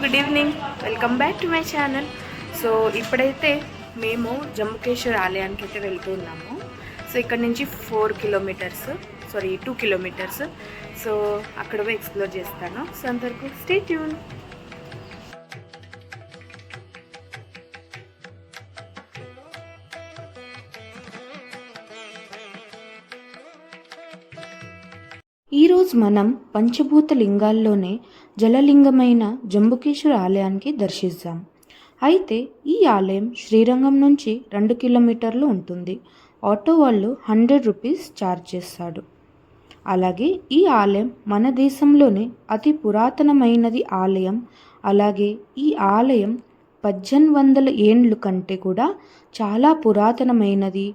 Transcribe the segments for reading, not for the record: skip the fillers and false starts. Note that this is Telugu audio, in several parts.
Good evening, welcome back to my channel. So ఇప్పుడైతే మేము జంబుకేశ్వర్ ఆలయానికి అయితే వెళ్తున్నాము. సో ఇక్కడ నుంచి 2 కిలోమీటర్స్. సో అక్కడ పోయి ఎక్స్ప్లోర్ చేస్తాను. సో అంతవరకు స్టే ట్యూన్. ఈరోజు మనం పంచభూత లింగాల్లోనే జలలింగమైన జంబుకేశ్వర ఆలయానికి దర్శిద్దాం. అయితే ఈ ఆలయం శ్రీరంగం నుంచి 2 కిలోమీటర్లు ఉంటుంది. ఆటో వాళ్ళు 100 రూపీస్ ఛార్జ్ చేస్తాడు. అలాగే ఈ ఆలయం మన దేశంలోనే అతి పురాతనమైనది ఆలయం. అలాగే ఈ ఆలయం 1800 ఏండ్ల కంటే కూడా చాలా పురాతనమైనది.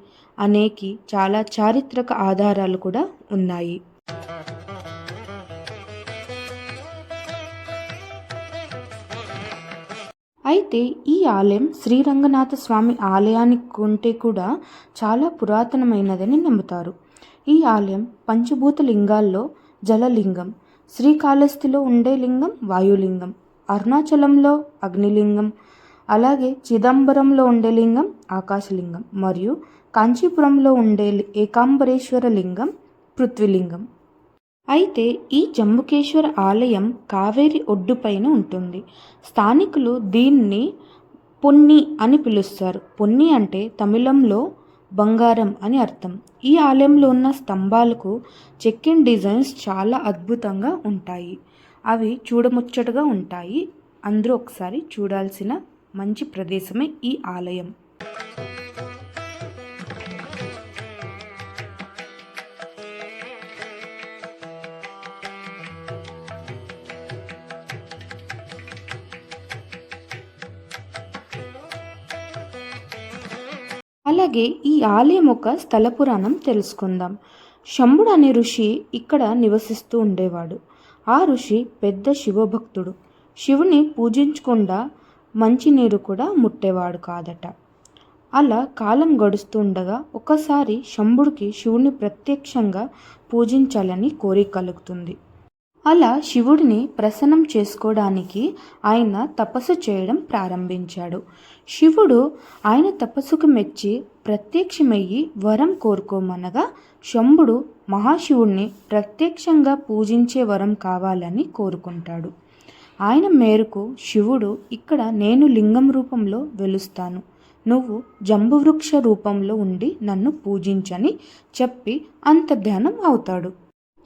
అనేకి చాలా చారిత్రక ఆధారాలు కూడా ఉన్నాయి. అయితే ఈ ఆలయం శ్రీరంగనాథ స్వామి ఆలయానికి కంటే కూడా చాలా పురాతనమైనదని నమ్ముతారు. ఈ ఆలయం పంచభూత లింగాల్లో జలలింగం, శ్రీకాళహస్తిలో ఉండే లింగం వాయులింగం, అరుణాచలంలో అగ్నిలింగం, అలాగే చిదంబరంలో ఉండే లింగం ఆకాశలింగం మరియు కాంచీపురంలో ఉండే ఏకాంబరేశ్వర లింగం పృథ్వీలింగం. అయితే ఈ జంబుకేశ్వర ఆలయం కావేరి ఒడ్డుపైన ఉంటుంది. స్థానికులు దీన్ని పొన్ని అని పిలుస్తారు. పొన్ని అంటే తమిళంలో బంగారం అని అర్థం. ఈ ఆలయంలో ఉన్న స్తంభాలకు చెక్కిన డిజైన్స్ చాలా అద్భుతంగా ఉంటాయి. అవి చూడముచ్చటగా ఉంటాయి. అందరూ ఒకసారి చూడాల్సిన మంచి ప్రదేశమే ఈ ఆలయం. అలాగే ఈ ఆలయం ఒక స్థల పురాణం తెలుసుకుందాం. శంభుడు అనే ఋషి ఇక్కడ నివసిస్తూ ఉండేవాడు. ఆ ఋషి పెద్ద శివభక్తుడు. శివుని పూజించకుండా మంచినీరు కూడా ముట్టేవాడు కాదట. అలా కాలం గడుస్తుండగా ఒకసారి శంభుడికి శివుని ప్రత్యక్షంగా పూజించాలని కోరిక కలుగుతుంది. అలా శివుడిని ప్రసన్నం చేసుకోవడానికి ఆయన తపస్సు చేయడం ప్రారంభించాడు. శివుడు ఆయన తపస్సుకు మెచ్చి ప్రత్యక్షమయ్యి వరం కోరుకోమనగా శంభుడు మహాశివుణ్ణి ప్రత్యక్షంగా పూజించే వరం కావాలని కోరుకుంటాడు. ఆయన మేరకు శివుడు ఇక్కడ నేను లింగం రూపంలో వెలుస్తాను, నువ్వు జంబువృక్ష రూపంలో ఉండి నన్ను పూజించని చెప్పి అంతర్ధానం అవుతాడు.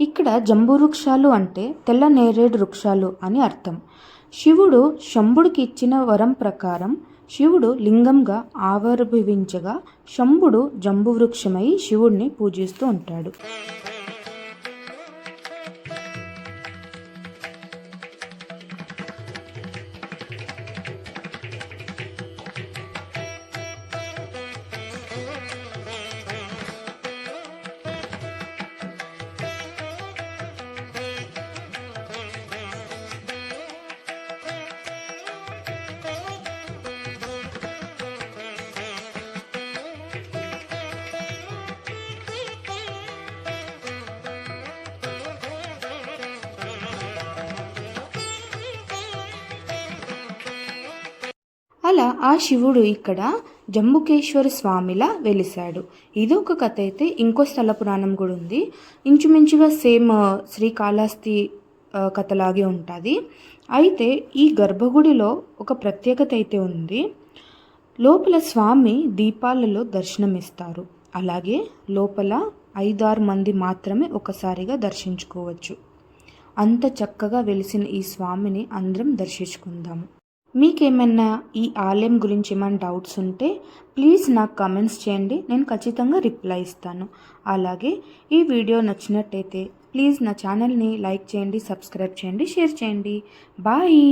ఇక్కడ జంబు వృక్షాలు అంటే తెల్ల నేరేడు వృక్షాలు అని అర్థం. శివుడు శంభుడికి ఇచ్చిన వరం ప్రకారం శివుడు లింగంగా ఆవిర్భవించగా శంభుడు జంబు వృక్షమై శివుడిని పూజిస్తూ ఉంటాడు. అలా ఆ శివుడు ఇక్కడ జంబుకేశ్వర స్వామిలా వెలిశాడు. ఇదొక కథ. అయితే ఇంకో స్థల పురాణం కూడా ఉంది. ఇంచుమించుగా సేమ్ శ్రీకాళహస్తి కథలాగే ఉంటుంది. అయితే ఈ గర్భగుడిలో ఒక ప్రత్యేకత అయితే ఉంది. లోపల స్వామి దీపాలలో దర్శనమిస్తారు. అలాగే లోపల 5-6 మంది మాత్రమే ఒకసారిగా దర్శించుకోవచ్చు. అంత చక్కగా వెలిసిన ఈ స్వామిని అందరం దర్శించుకుందాము. మీకేమైనా ఈ ఆలయం గురించి ఏమైనా డౌట్స్ ఉంటే ప్లీజ్ నాకు కామెంట్స్ చేయండి, నేను ఖచ్చితంగా రిప్లై ఇస్తాను. అలాగే ఈ వీడియో నచ్చినట్టయితే ప్లీజ్ నా ఛానల్ని లైక్ చేయండి, సబ్స్క్రైబ్ చేయండి, షేర్ చేయండి. బాయ్.